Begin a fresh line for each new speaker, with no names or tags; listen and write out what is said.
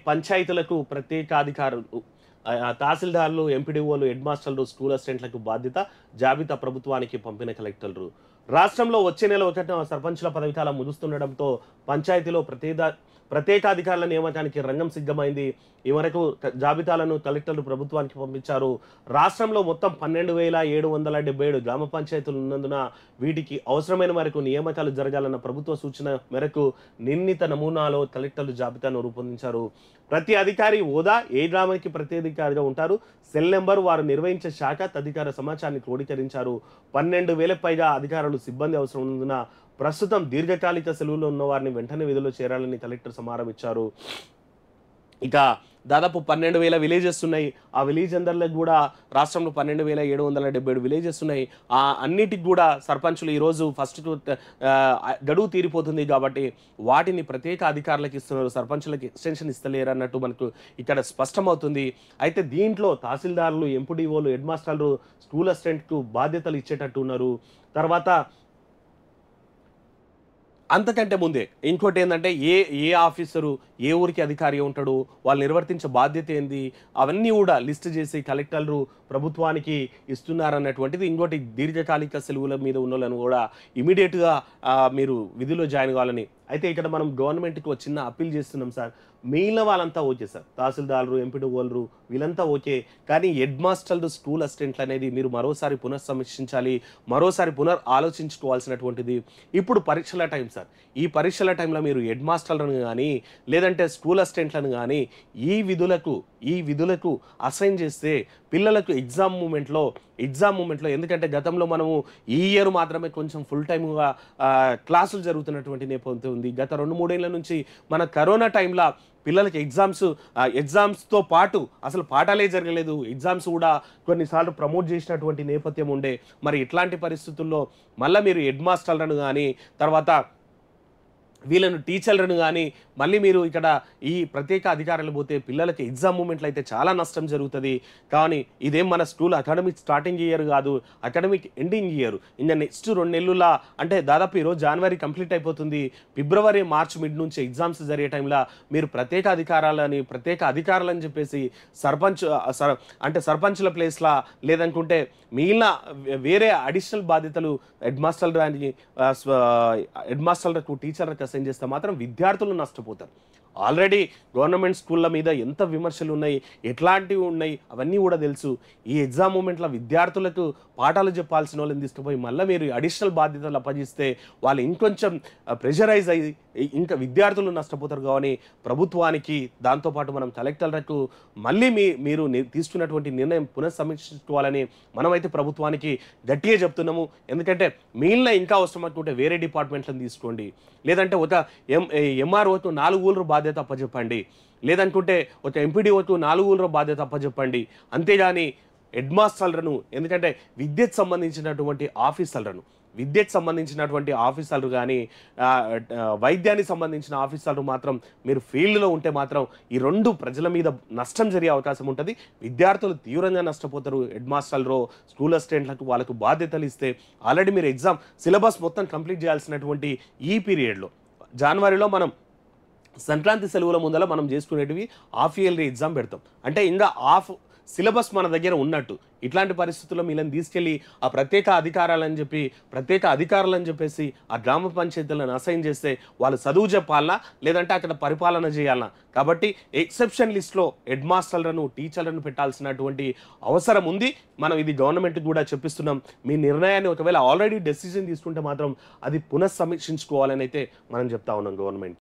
పంచాయతీలకు ప్రత్యేక అధికారులు తహసీల్దార్లు, ఎంపీడీఓలు, హెడ్ మాస్టర్లు, స్కూల్ అసిస్టెంట్లకు బాధ్యత. జాబితా ప్రభుత్వానికి పంపిన కలెక్టర్లు. రాష్ట్రంలో వచ్చే నెల 1న సర్పంచుల పదవీకాలం ముగుస్తుండటంతో పంచాయతీలో ప్రత్యేక అధికారుల నియామకానికి రంగం సిద్ధమైంది. ఈ వరకు జాబితాలను కలెక్టర్లు ప్రభుత్వానికి పంపించారు. రాష్ట్రంలో మొత్తం 12,777 గ్రామ పంచాయతీలు ఉన్నందున వీటికి అవసరమైన మేరకు నియామకాలు జరగాలన్న ప్రభుత్వ సూచన మేరకు నిర్ణీత నమూనాలో కలెక్టర్లు జాబితాను రూపొందించారు. ప్రతి అధికారి హోదా, ఏ గ్రామానికి ప్రతి అధికారిగా ఉంటారు, సెల్ నెంబర్, వారు నిర్వహించే శాఖ తదితర సమాచారాన్ని క్రోడీకరించారు. 12,000 పైగా అధికారులు సిబ్బంది అవసరం ఉన్నందున ప్రస్తుతం దీర్ఘకాలిక సెలవులో ఉన్న వారిని వెంటనే విధుల్లో చేరాలని కలెక్టర్ సమాచారం ఇచ్చారు. ఇక దాదాపు 12,000 విలేజెస్ ఉన్నాయి. ఆ విలేజ్ అందరిలో కూడా రాష్ట్రంలో 12,777 విలేజెస్ ఉన్నాయి. ఆ అన్నిటికి కూడా సర్పంచులు ఈరోజు ఫస్ట్ గడువు తీరిపోతుంది కాబట్టి వాటిని ప్రత్యేక అధికారులకు ఇస్తున్నారు. సర్పంచులకు ఎక్స్టెన్షన్ ఇస్తలేరు అన్నట్టు మనకు ఇక్కడ స్పష్టమవుతుంది. అయితే దీంట్లో తహసీల్దారులు, ఎంపీడీఓలు, హెడ్ మాస్టర్లు, స్కూల్ అసిస్టెంట్కు బాధ్యతలు ఇచ్చేటట్టు ఉన్నారు. తర్వాత అంతకంటే ముందే ఇంకోటి ఏంటంటే ఏ ఆఫీసరు ఏ ఊరికి అధికారి ఉంటాడు, వాళ్ళు నిర్వర్తించే బాధ్యత ఏంది, అవన్నీ కూడా లిస్ట్ చేసి కలెక్టర్లు ప్రభుత్వానికి ఇస్తున్నారన్నటువంటిది. ఇంకోటి దీర్ఘకాలిక సెలవుల మీద ఉన్న వాళ్ళని కూడా ఇమీడియట్గా మీరు విధిలో జాయిన్ కావాలని. అయితే ఇక్కడ మనం గవర్నమెంట్కి ఒక చిన్న అప్పీల్ చేస్తున్నాం సార్. మిగిలిన వాళ్ళంతా ఓకే సార్, తహసీల్దార్లు, ఎంపీడీఓలు వీళ్ళంతా ఓకే, కానీ హెడ్ మాస్టర్లు, స్కూల్ అసిస్టెంట్లు అనేది మీరు మరోసారి పునఃసమీక్షించాలి, మరోసారి ఆలోచించుకోవాల్సినటువంటిది. ఇప్పుడు పరీక్షల టైం సార్. ఈ పరీక్షల టైంలో మీరు హెడ్ మాస్టర్లను కానీ లేదంటే స్కూల్ అసిస్టెంట్లను కానీ ఈ విధులకు అసైన్ చేస్తే పిల్లలకు ఎగ్జామ్ మూమెంట్లో ఎందుకంటే గతంలో మనము ఈ ఇయర్ మాత్రమే కొంచెం ఫుల్ టైమ్గా క్లాసులు జరుగుతున్నటువంటి నేపథ్యం ఉంది. గత 2-3 ఏళ్ల నుంచి మన కరోనా టైంలో పిల్లలకి ఎగ్జామ్స్తో పాటు అసలు పాఠాలే జరగలేదు. ఎగ్జామ్స్ కూడా కొన్నిసార్లు ప్రమోట్ చేసినటువంటి నేపథ్యం ఉండే. మరి ఇట్లాంటి పరిస్థితుల్లో మళ్ళీ మీరు హెడ్ మాస్టర్లను కానీ తర్వాత వీళ్ళను టీచర్లను కానీ మళ్ళీ మీరు ఇక్కడ ఈ ప్రత్యేక అధికారులు పోతే పిల్లలకి ఎగ్జామ్ మూమెంట్లో అయితే చాలా నష్టం జరుగుతుంది. కానీ ఇదేం మన స్కూల్ అకాడమిక్ స్టార్టింగ్ ఇయర్ కాదు, అకాడమిక్ ఎండింగ్ ఇయర్. ఇంకా నెక్స్ట్ 2 నెలల అంటే దాదాపు ఈరోజు జనవరి కంప్లీట్ అయిపోతుంది. ఫిబ్రవరి, మార్చ్ మిడ్ నుంచి ఎగ్జామ్స్ జరిగే టైంలో మీరు ప్రత్యేక అధికారులని చెప్పేసి సర్పంచుల ప్లేస్లా లేదనుకుంటే మిగిలిన వేరే అడిషనల్ బాధ్యతలు హెడ్ మాస్టర్లకు టీచర్లకు అసైన్ చేస్తే మాత్రం విద్యార్థులు నష్టపోతారు. ఆల్రెడీ గవర్నమెంట్ స్కూళ్ళ మీద ఎంత విమర్శలు ఉన్నాయి, ఎట్లాంటివి ఉన్నాయి అవన్నీ కూడా తెలుసు. ఈ ఎగ్జామ్ మూమెంట్లో విద్యార్థులకు పాఠాలు చెప్పాల్సిన వాళ్ళని తీసుకుపోయి మళ్ళీ మీరు అడిషనల్ బాధ్యతలు అప్పగిస్తే వాళ్ళు ఇంకొంచెం ప్రెషరైజ్ అయ్యి ఇంకా విద్యార్థులు నష్టపోతారు. కానీ ప్రభుత్వానికి దాంతోపాటు మనం కలెక్టర్లకు మళ్ళీ మీరు తీసుకున్నటువంటి నిర్ణయం పునఃసమీక్షించుకోవాలని మనమైతే ప్రభుత్వానికి గట్టిగా చెప్తున్నాము. ఎందుకంటే మిగిలిన ఇంకా అవసరం అనుకుంటే వేరే డిపార్ట్మెంట్లను తీసుకోండి, లేదంటే ఒక ఎంఆర్ఓకు 4 ఊళ్ళ బాధ్యత అప్పచెప్పండి, లేదనుకుంటే ఒక ఎంపీడీఓకు 4 ఊళ్ళ బాధ్యత అప్పచెప్పండి. అంతేగాని హెడ్ మాస్టర్లను, ఎందుకంటే విద్యకు సంబంధించినటువంటి ఆఫీసర్లు కానీ వైద్యానికి సంబంధించిన ఆఫీసర్లు మాత్రం మీరు ఫీల్డ్లో ఉంటే మాత్రం ఈ 2 ప్రజల మీద నష్టం జరిగే అవకాశం ఉంటుంది. విద్యార్థులు తీవ్రంగా నష్టపోతారు. హెడ్ మాస్టర్లు, స్కూల్ అసిస్టెంట్లకు వాళ్ళకు బాధ్యతలు ఇస్తే ఆల్రెడీ మీరు ఎగ్జామ్ సిలబస్ మొత్తం కంప్లీట్ చేయాల్సినటువంటి ఈ పీరియడ్లో జనవరిలో మనం సంక్రాంతి సెలవుల ముందర మనం చేసుకునేటివి హాఫ్ ఇయర్లీ ఎగ్జామ్ పెడతాం. అంటే ఇంకా హాఫ్ సిలబస్ మన దగ్గర ఉన్నట్టు. ఇట్లాంటి పరిస్థితుల్లో వీళ్ళని తీసుకెళ్ళి ఆ ప్రత్యేక అధికారులని చెప్పేసి ఆ గ్రామ పంచాయతీలను అసైన్ చేస్తే వాళ్ళు చదువు చెప్పాలనా లేదంటే అక్కడ పరిపాలన చేయాలనా? కాబట్టి ఎక్సెప్షన్ లిస్ట్లో హెడ్ మాస్టర్లను, టీచర్లను పెట్టాల్సినటువంటి అవసరం ఉంది. మనం ఇది గవర్నమెంట్కి కూడా చెప్పిస్తున్నాం. మీ నిర్ణయాన్ని ఒకవేళ ఆల్రెడీ డెసిజన్ తీసుకుంటే మాత్రం అది పునఃసమీక్షించుకోవాలని అయితే మనం చెప్తా ఉన్నాం గవర్నమెంట్.